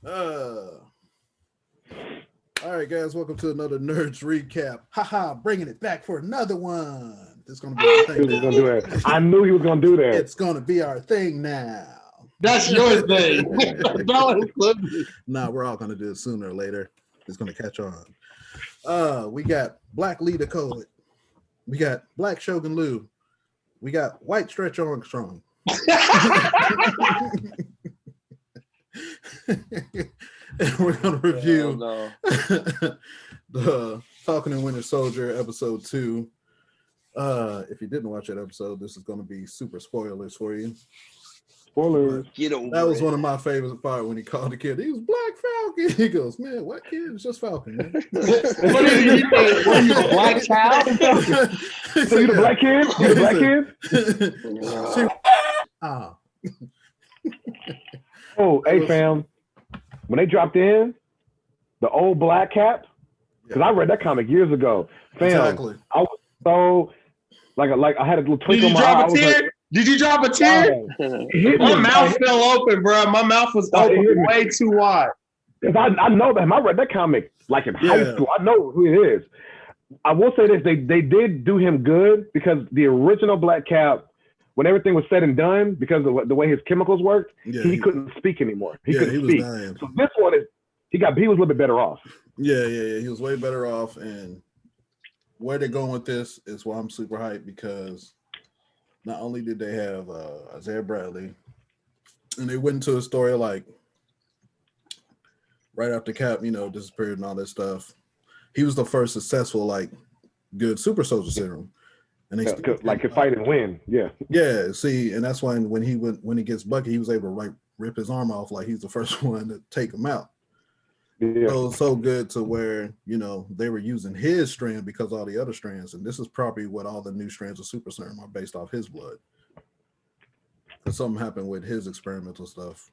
All right, guys, welcome to another Nerdz recap. Haha, bringing it back for another one. This is gonna be our thing now. I knew he was gonna do that. It's gonna be our thing now. That's your thing. Nah, we're all gonna do it sooner or later. It's gonna catch on. We got Black Lita Code. We got Black Shogun Lu. We got White Stretch Armstrong. And we're gonna review the Falcon and Winter Soldier Ep.2. If you didn't watch that episode, this is gonna be super spoilers for you. Spoilers. That was one of my favorite parts when he called the kid. He was Black Falcon. He goes, "Man, what kid? It's just Falcon, man." What are you, a black child? So you the black kid? You the black kid? Oh, hey fam. When they dropped in the old black cap, because I read that comic years ago. Fam, exactly. I was so like I had a little twinkle in my eye. Did you drop a tear? My mouth fell open, bro. My mouth was open way too wide. Because I know that I read that comic like in high school. I know who it is. I will say this: they did do him good because the original Black Cap, when everything was said and done, because of the way his chemicals worked, he couldn't speak anymore. He couldn't speak. Dying. So this one he was a little bit better off. Yeah. He was way better off, and where they're going with this is why I'm super hyped, because not only did they have Isaiah Bradley, and they went into a story like right after Cap, disappeared and all that stuff. He was the first successful, good super soldier serum. And they could fight and win. Yeah. See, and that's why when he gets Bucky, he was able to rip his arm off like he's the first one to take him out. Yeah. So it was so good to where they were using his strand because all the other strands, and this is probably what all the new strands of super serum are based off his blood. Because something happened with his experimental stuff,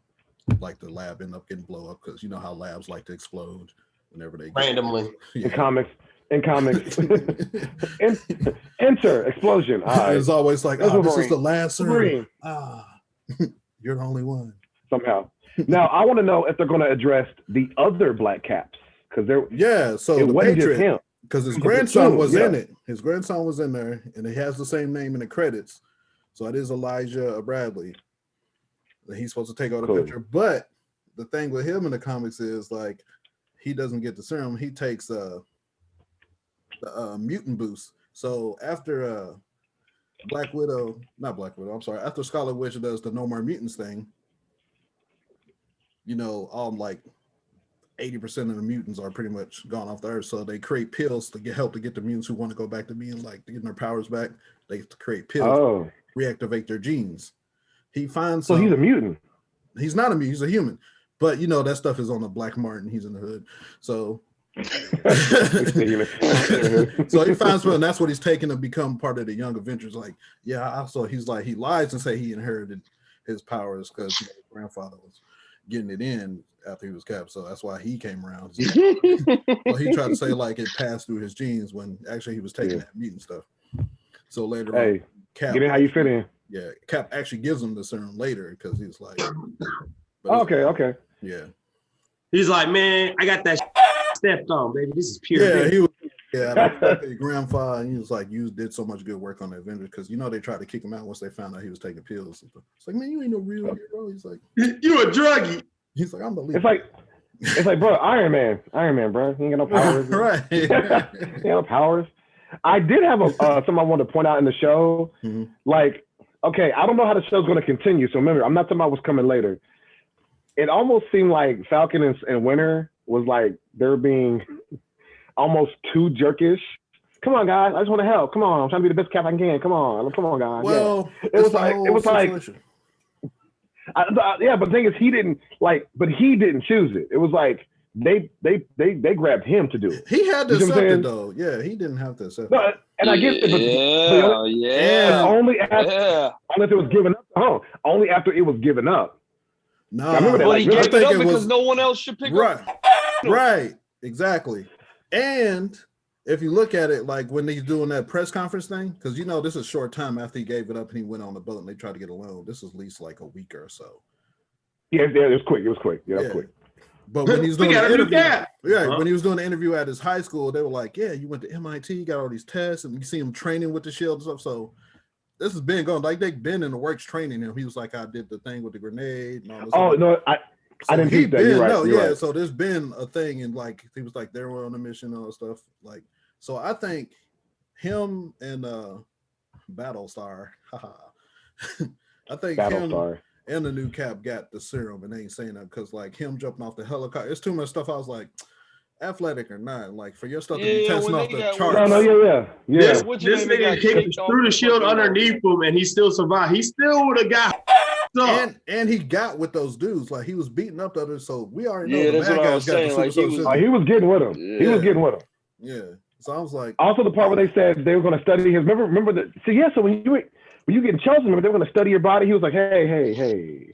like the lab ended up getting blow up, because you know how labs like to explode whenever they randomly. Yeah. In comics. Enter explosion. It's always like, this is the last serum. You're the only one. Somehow. Now I want to know if they're going to address the other Black Caps, because so it the wasn't just him, because his grandson was in it. His grandson was in there, and he has the same name in the credits. So it is Elijah Bradley that he's supposed to take out the picture. But the thing with him in the comics is he doesn't get the serum. He takes the mutant boost. So after after Scarlet Witch does the No More Mutants thing, all 80% of the mutants are pretty much gone off the earth. So they create pills to help to get the mutants who want to go back to being getting their powers back. They create pills, reactivate their genes. He finds so he's a mutant. He's not a mutant, he's a human. But that stuff is on the black market, and he's in the hood. So so he finds one, and that's what he's taking to become part of the Young Avengers. He's he lies and say he inherited his powers because his grandfather was getting it in after he was Cap, so that's why he came around. Well, he tried to say it passed through his genes when actually he was taking that mutant stuff. So later on, Cap, get in how you fit in. Yeah, Cap actually gives him the serum later because he's okay. Yeah. He's like, man, I got that stepped on, baby. This is pure. Yeah, he was. Yeah, his grandfather, and he was you did so much good work on the Avengers, because they tried to kick him out once they found out he was taking pills. It's like, man, you ain't no real hero. He's like, you a druggie. He's like, I'm the leader. It's like, bro, Iron Man, bro. He ain't got no powers. Right. He ain't got no powers. I did have something I wanted to point out in the show. Mm-hmm. Okay, I don't know how the show's going to continue. So remember, I'm not talking about what's coming later. It almost seemed like Falcon and Winter was they're being almost too jerkish. Come on, guys! I just want to help. Come on, I'm trying to be the best Cap I can. Come on, guys. Well, it was but the thing is, he didn't choose it. It was they grabbed him to do it. He had to accept it though. Yeah, he didn't have to accept it. And I get it, but only after it was given up. Only after it was given up. No, I remember that. He gave it up because no one else should pick up. Right, exactly. And if you look at it, when he's doing that press conference thing, because this is a short time after he gave it up and he went on the boat and they tried to get a loan. This is at least a week or so. Yeah, it was quick. Yeah, that was quick. But when he's doing the interview, yeah, when he was doing the interview at his high school, they were like, "Yeah, you went to MIT, you got all these tests, and you see him training with the shield and stuff." So this has been going like they've been in the works training him. He was like, "I did the thing with the grenade." And all this I didn't think that. Right. So there's been a thing, and like he was like they were on a mission and all stuff. Like, so I think him and Battlestar, I think him and the new Cap got the serum, and they ain't saying that because like him jumping off the helicopter, it's too much stuff. I was like, athletic or not, like for your stuff to be testing off the charts. This nigga kicked through the shield underneath him, and he still survived. He still would have got. And he got with those dudes, like he was beating up the others. So we already know the bad guys got the super he was getting with him. Yeah. He was getting with him. Yeah. So I was like, also the part where they said they were going to study his. Remember that? So yeah. So when you getting chosen, remember they were going to study your body. He was like, hey.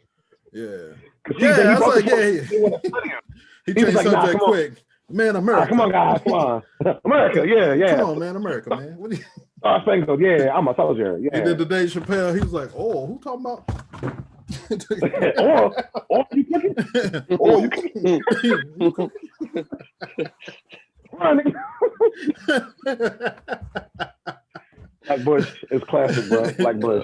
Yeah. I was like, yeah. He changed subject quick. Man, America. Come on, guys. Come on. America. Yeah. Come on, man. America, man. What do you... I'm a soldier. Yeah. He did the Dave Chappelle. He was like, oh, who talking about? Like Bush is classic, bro. Like Bush.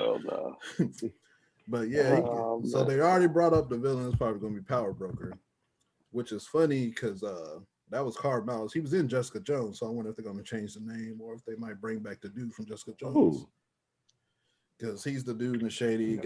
But yeah, so they already brought up the villain is probably going to be Power Broker, which is funny because that was Carl Miles. He was in Jessica Jones, so I wonder if they're going to change the name or if they might bring back the dude from Jessica Jones. Because he's the dude in the shady.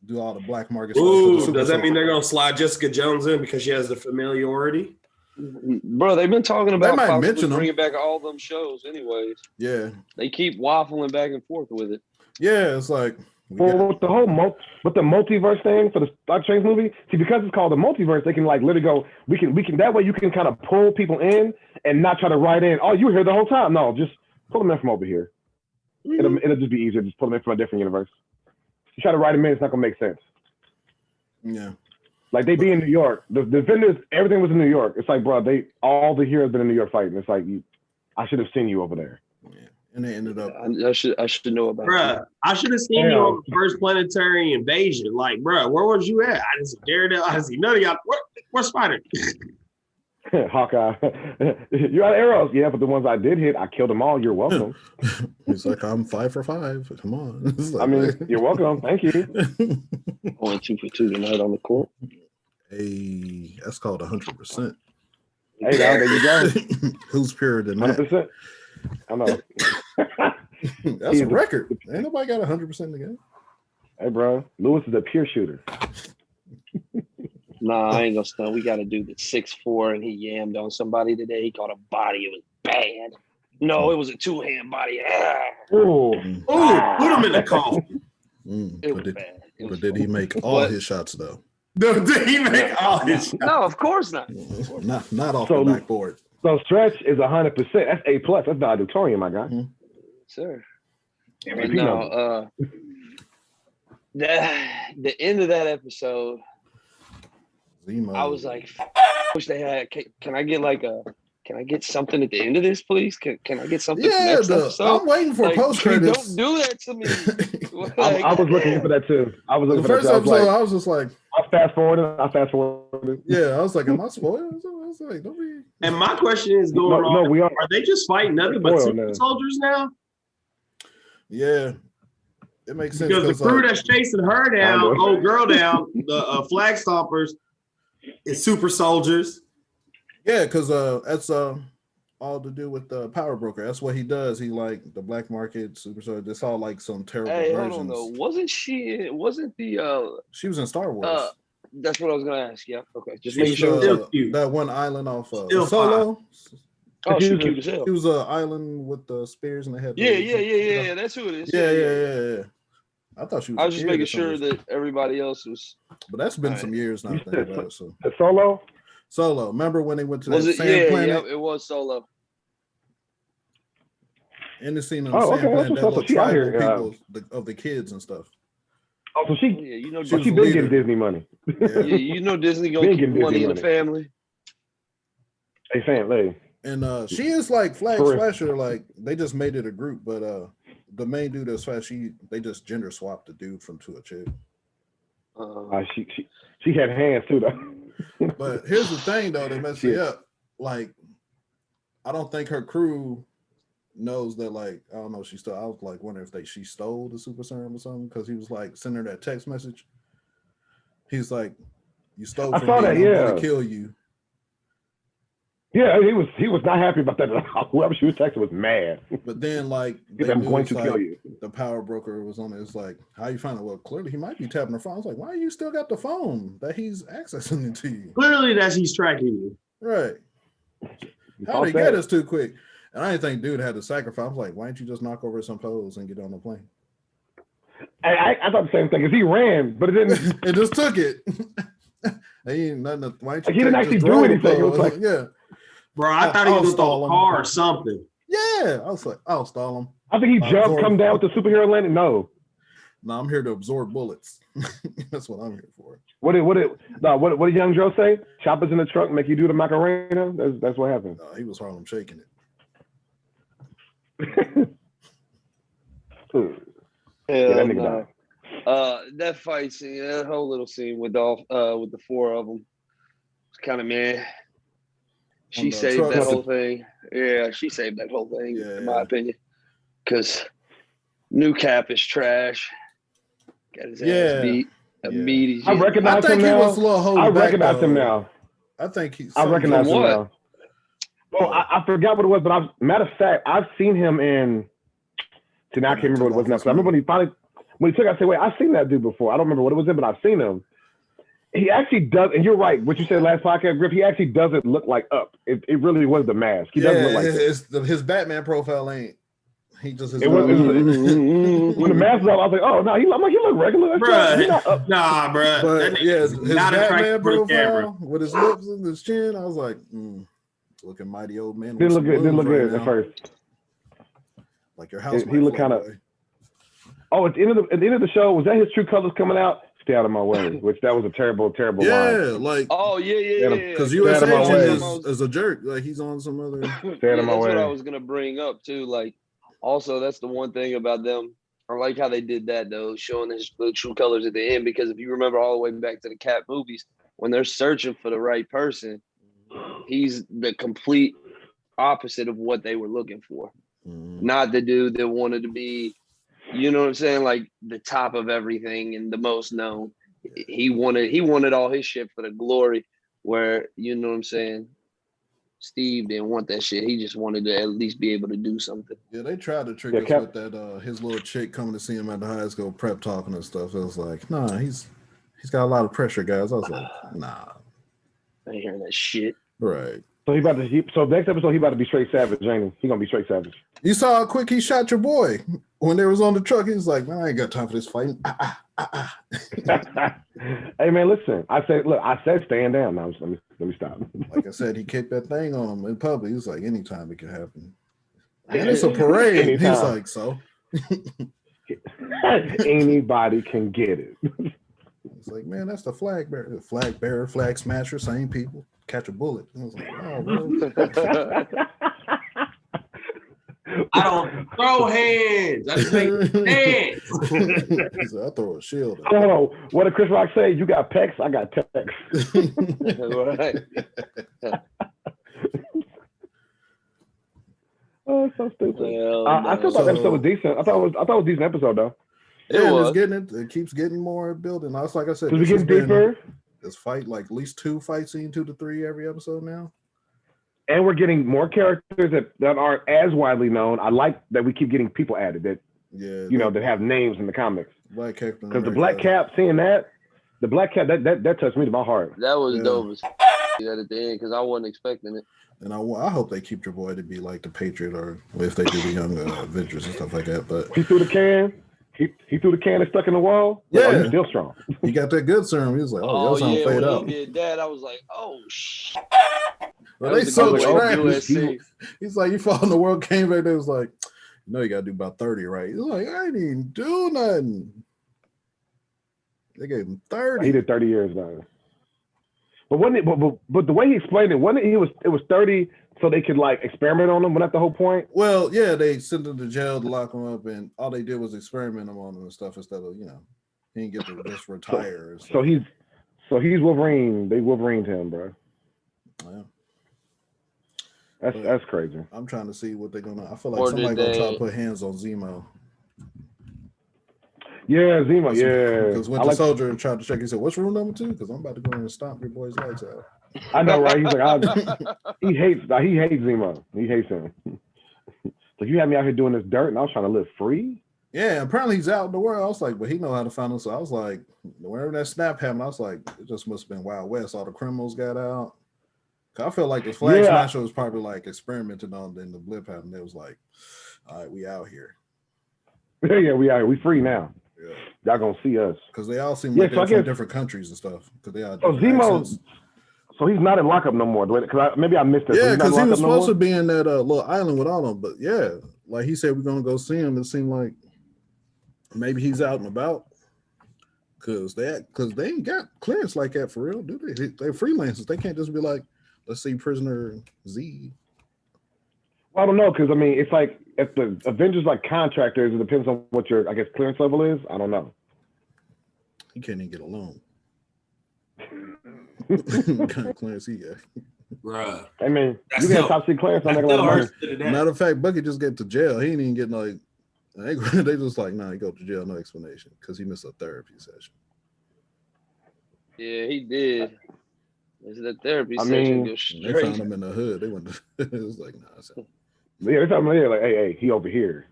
Do all the black market stuff. Does that mean they're going to slide Jessica Jones in because she has the familiarity? Bro, they've been talking about bringing back all them shows anyways. Yeah. They keep waffling back and forth with it. Yeah, it's like... with the whole multiverse thing for the Doctor Strange movie, see, because it's called the multiverse, they can like literally go, we can that way you can kind of pull people in and not try to write in, oh, you were here the whole time. No, just pull them in from over here. Mm-hmm. It'll just be easier, just pull them in from a different universe. You try to write them in, it's not gonna make sense. Yeah. Like they be in New York. The Defenders, everything was in New York. It's like, bro, all the heroes been in New York fighting. It's like I should have seen you over there. Yeah. And they ended up. I should know about. Bruh, I should have seen you on the first planetary invasion. Like, bruh, where was you at? I didn't see Daredevil. I didn't see none of y'all. Where's Spider? Hawkeye, you out of arrows? Yeah, but the ones I did hit, I killed them all. You're welcome. He's like, I'm 5 for 5. Come on. Like, I mean, you're welcome. Thank you. Only 2 for 2 tonight on the court. Hey, that's called 100%. Hey, there you go. Who's purer than that? 100%. I know. That's a record. Ain't nobody got 100% in the game. Hey, bro, Lewis is a pure shooter. Nah, I ain't gonna stun. We got to do the 6'4", and he yammed on somebody today. He caught a body. It was bad. No, it was a 2-hand body. Ooh, put him in the coffin. It was bad. But did he make all his shots though? Did he make all his shots? No, of course not. Not off the backboard. So Stretch is 100%. That's A+. That's valedictorian, my guy. Mm-hmm. Sir. And now, the end of that episode, Zemo. I was like, wish they had. Can I get something at the end of this, please? Can I get something? Yeah, I'm waiting for post credits. Don't do that to me. I was looking for that too. I was looking the for first that episode. I was just like, I fast forwarded. Yeah, I was like, am I spoiled? I was like, don't be. And my question is no, we are they just fighting nothing but super soldiers now? Yeah. It makes sense. Because the crew that's chasing her down, old girl down, the flag stompers, is super soldiers. Yeah, because that's all to do with the Power Broker. That's what he does. He like the black market super soldier. It's all like some terrible versions. Hold on, wasn't she? Wasn't the? She was in Star Wars. That's what I was gonna ask. Yeah. Okay. Just making sure. That one island off Solo. Oh, she cute as hell. She was an island with the spears and they had. Yeah. That's who it is. Yeah. I thought she was. I was just making sure that everybody else was. But that's been some years now. Thinking about it, so. Solo. Remember when they went to that sand planet? Yeah, it was Solo. In the scene on the sand planet, that little tribal people of the kids and stuff. Oh, so she been getting Disney money. Yeah, Disney gonna keep money in the family. Hey, family. And she is like Flag Slasher. Like they just made it a group, but the main dude that's Flash, they just gender swapped the dude to a chick. She had hands too, though. But here's the thing, though, that messed me up. Like, I don't think her crew knows that. Like, I don't know. I was like wondering if she stole the super serum or something, because he was like sending her that text message. He's like, "You stole from me. I'm going to kill you." Yeah, he was not happy about that at all. Whoever she was texting was mad. But then, like, I'm going to kill you. The power broker was on it. It's like, how you find it? Well, clearly he might be tapping her phone. I was like, why you still got the phone that he's accessing it to you? Clearly, he's tracking you. Right. How did he get us too quick? And I didn't think dude had to sacrifice. I was like, why didn't you just knock over some poles and get on the plane? I thought the same thing, because he ran, but it didn't. It just took it. He ain't nothing. Why he didn't actually do anything. It was like, yeah. Bro, I thought he was stall a car or something. Yeah, I was like, I'll stall him. I think he jumped, come down with the superhero landing. No, I'm here to absorb bullets. That's what I'm here for. What did Young Joe say? Choppers in the truck make you do the Macarena. That's what happened. He was Harlem shaking it. That fight scene, that whole little scene with the four of them, it's kind of meh. She saved that whole thing. Yeah, she saved that whole thing, in my opinion. Because New Cap is trash. Got his ass beat. I recognize him now. I recognize him now. I think he's. I recognize him now. Oh, I forgot what it was, but matter of fact, I've seen him in. See, now I can't remember what it was now. Because I remember when he took, I said, wait, I've seen that dude before. I don't remember what it was in, but I've seen him. He actually does, and you're right. What you said last podcast, Griff. He actually doesn't look like Up. It really was the mask. He doesn't look like his Batman profile ain't. He just. When the mask was on, I was like, oh no, he look regular. Bruh. Nah, bro. But yeah, his Batman profile with his lips and his chin, I was like, looking mighty old man. Didn't look good at first. Like your house. He looked kind of. Oh, at the end of the show, was that his true colors coming out? Stay out of my way. Which that was a terrible line. Yeah, like. Oh yeah. Because U.S. Agent is a jerk. Like he's on some other. Stay out of my way. That's what I was gonna bring up too. Like, also that's the one thing about them. I like how they did that though, showing the true colors at the end. Because if you remember all the way back to the Cap movies, when they're searching for the right person, he's the complete opposite of what they were looking for. Not the dude that wanted to be, you know what I'm saying, like the top of everything and the most known. He wanted all his shit for the glory, where, you know what I'm saying, Steve didn't want that shit. He just wanted to at least be able to do something. Yeah, they tried to trick us with that his little chick coming to see him at the high school prep talking and stuff. It was like, nah, he's got a lot of pressure, guys. I was like, nah. I ain't hearing that shit. Right. So next episode he about to be straight savage, ain't he? He gonna be straight savage. You saw how quick he shot your boy when they was on the truck. He was like, man, I ain't got time for this fighting. Hey man, listen. I said staying down. Now let me stop. Like I said, he kicked that thing on him in public. He was like, anytime it could happen. And it's a parade. He's like, so. Anybody can get it. It's like, man, that's the flag bearer, flag smasher, same people. Catch a bullet. I was like, oh, bro. I don't throw hands. I just make hands. He said, I throw a shield. Oh, what did Chris Rock say? You got pecs, I got pecs. Right. Oh, it's so stupid. I thought that episode was decent. I thought it was a decent episode though. Yeah, it keeps getting more building. That's like I said. It's getting deeper. This fight, like at least 2 fight scene, 2 to 3 every episode now. And we're getting more characters that aren't as widely known. I like that we keep getting people added that that have names in the comics. Black Captain. Because the Black Cap, seeing that, the Black Cap that touched me to my heart. That was dope as that at the end because I wasn't expecting it. And I hope they keep your boy to be like the Patriot, or if they do the Young Avengers and stuff like that. But he threw the can. He threw the can and stuck in the wall. Yeah, he's still strong. He got that good serum. He was like, "Oh yeah." When he did that, I was like, "Oh shit." Well, they so trash. He's like, "You fought in the world." Came back there, was like, "No, you got to do about 30, right?" He's like, "I didn't even do nothing." They gave him 30. He did 30 years now. But but the way he explained it, it was 30 so they could like experiment on him. Wasn't that the whole point? Well, yeah, they sent him to jail to lock him up, and all they did was experiment him on him and stuff instead of he didn't get to just retire. So So he's Wolverine. They Wolverined him, bro. Yeah. That's crazy. I'm trying to see what they're gonna. I feel like Or somebody did gonna try they- to put hands on Zemo. Yeah, Zemo. Yeah, Because Winter Soldier tried to check. He said, "What's rule number 2? Because I'm about to go in and stomp your boy's lights out." I know, right? He's like, he hates Zemo. He hates him. So you had me out here doing this dirt, and I was trying to live free. Yeah, apparently he's out in the world. I was like, but he know how to find him. So I was like, whenever that snap happened, I was like, it just must have been Wild West. All the criminals got out. I feel like the Flag Smasher was probably like experimenting on. Then the blip happened. It was like, all right, we out here. Yeah, we are. We free now. Yeah, y'all gonna see us because they all seem like they're from different countries and stuff. Because they all. So Zemo. So he's not in lockup no more. Because maybe I missed it. Yeah, because he was supposed to be in that little island with all of them. But yeah, like he said, we're gonna go see him. It seemed like maybe he's out and about. Because they ain't got clearance like that for real, do they? They're freelancers. They can't just be like, let's see Prisoner Z. Well, I don't know, because I mean, it's like if the Avengers like contractors, it depends on what your clearance level is. I don't know. He can't even get a loan. What kind of clearance he got? Bruh. I mean, you get top secret clearance. I'm not gonna Matter of fact, Bucky just get to jail. He ain't even getting like. They just like, nah, he go to jail, no explanation, because he missed a therapy session. Yeah, he did. Is the therapy session? They found him in the hood. They went. It was like, nah. Yeah, they found him here. Like, hey, he over here.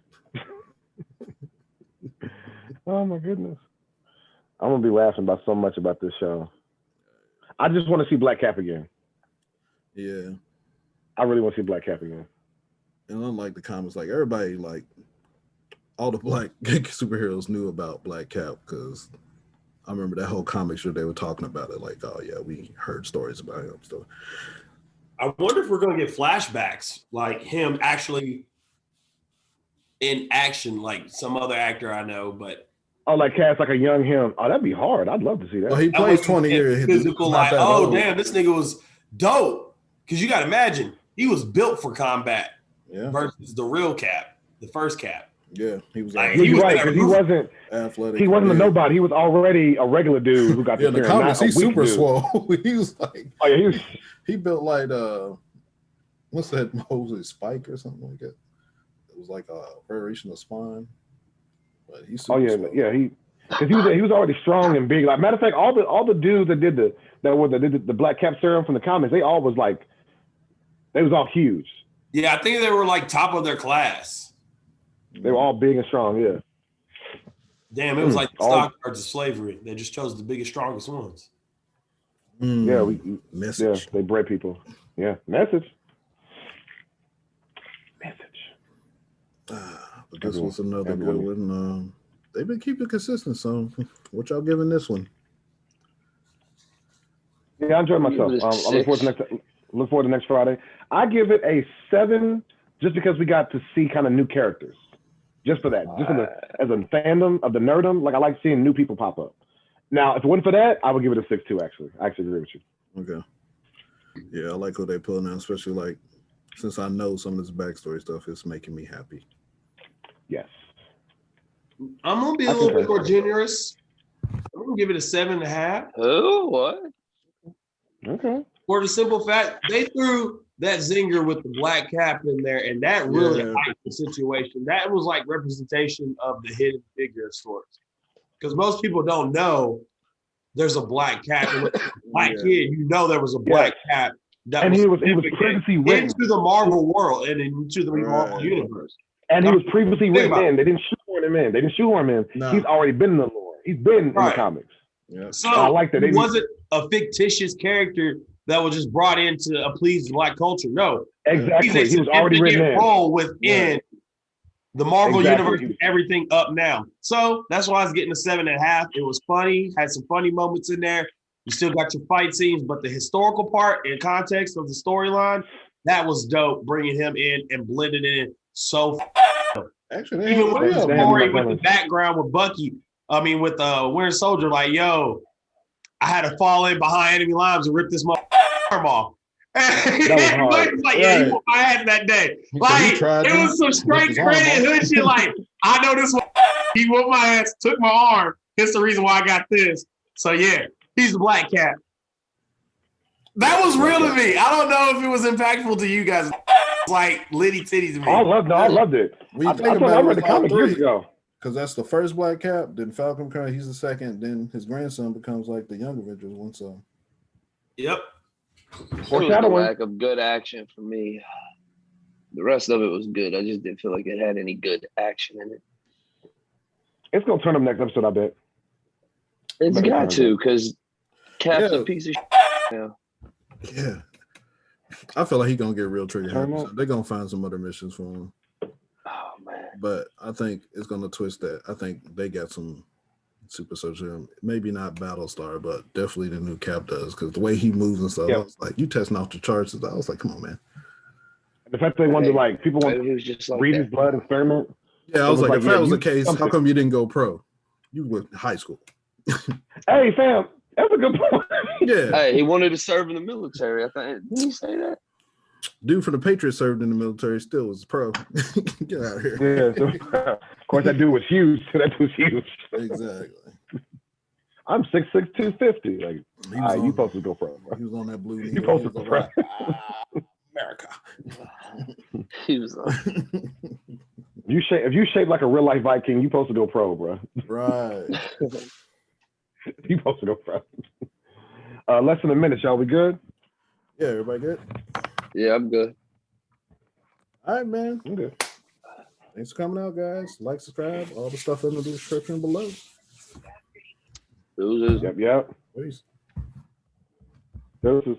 Oh my goodness, I'm gonna be laughing about so much about this show. I just want to see Black Cap again. Yeah, I really want to see Black Cap again. And unlike the comics, like everybody, like all the black superheroes knew about Black Cap, because I remember that whole comic strip they were talking about it. Like, oh yeah, we heard stories about him. So I wonder if we're going to get flashbacks, like him actually in action, like some other actor I know, but. Oh, like cast like a young him. Oh, that'd be hard. I'd love to see that. Well, he plays 20 years. Physical, like, oh damn, this nigga was dope. Because you got to imagine, he was built for combat. Yeah. Versus the real Cap, the first Cap. Yeah, he was. Like, he was right, because he wasn't athletic. He wasn't a nobody. He was already a regular dude who got the the comics. He's super swole. He was like, oh yeah, he built like what's that? Moses Spike or something like that. It was like a variation of Spawn. But he's super swole. Because he was already strong and big. Like matter of fact, all the dudes that did the Black Cap serum from the comics, they all was like, they was all huge. Yeah, I think they were like top of their class. They were all big and strong. Yeah. Damn, it was like the stockyards of slavery. They just chose the biggest, strongest ones. Yeah, message. Yeah, they bred people. Yeah, message. But this was another good one. They've been keeping consistent. So, what y'all giving this one? Yeah, I enjoyed myself. I look forward to next Friday. I give it a 7, just because we got to see kind of new characters. Just for that, as a fandom of the nerdum, like I like seeing new people pop up. Now, if it wasn't for that, I would give it a 6 too. Actually, I actually agree with you. Okay. Yeah, I like what they pulling out, especially like since I know some of this backstory stuff, it's making me happy. Yes. I'm gonna be a little bit more generous. I'm gonna give it a 7.5. Oh, what? Okay. For the simple fact they threw that zinger with the Black Cap in there, and that really hyped the situation. That was like representation of the hidden figure of sorts. Because most people don't know there's a Black Cap. And with a Black kid, you know there was a Black Cap. And he was previously written into the Marvel world and into the Marvel universe. And he was previously written in. They didn't shoehorn him in. No. He's already been in the lore. He's been in the comics. Yeah. So I like that. He wasn't a fictitious character that was just brought in to please the Black culture. No. Exactly. He was already written in. Role within the Marvel universe, everything up now. So that's why I was getting a 7.5. It was funny, had some funny moments in there. You still got your fight scenes, but the historical part and context of the storyline, that was dope. Bringing him in and blending it in so. Actually, even with the story, with the background with Bucky, with Winter Soldier, like, yo, I had to fall in behind enemy lines and rip this arm off. That was hard. Like, yeah, he whooped my ass that day. Like, it was some straight credit hood shit. Like, I know this one. He whooped my ass, took my arm. That's the reason why I got this. So yeah, He's the Black Cat. That was real to me. I don't know if it was impactful to you guys. Like litty titty to me. I loved it. I read the comic years ago. Because that's the first Black Cap, then Falcon comes, he's the second, then his grandson becomes like the Young Avengers one. So, yep. It was the lack of good action for me. The rest of it was good. I just didn't feel like it had any good action in it. It's gonna turn up next episode, I bet. It's got to, because Cap's a piece of shit now. Yeah. I feel like he's gonna get real trigger happy. So they're gonna find some other missions for him. Oh man. But I think it's gonna twist that. I think they got some super soldier, maybe not Battlestar, but definitely the new Cap does, because the way he moves and stuff, I was like, you testing off the charts. I was like, come on, man. The fact that they wanted to, like, people want to just like read his blood experiment. Yeah, I was like, if that was the case, how come you didn't go pro? You were in high school. Hey, fam, that's a good point. Yeah. Hey, he wanted to serve in the military. I think. Did he say that? Dude from the Patriots served in the military, still was pro. Get out of here. Yeah, so, of course, that dude was huge. That dude was huge. Exactly. I'm 6'6", 250. Like, you supposed to go pro. Bro. He was on that blue. You supposed to go pro. America. He was If you shape like a real life Viking, you supposed to go pro, bro. Right. You supposed to go pro. Less than a minute, y'all. We good? Yeah, everybody good? Yeah, I'm good. All right, man. I'm good. Thanks for coming out, guys. Like, subscribe, all the stuff in the description below. Yep. Peace. Deuces.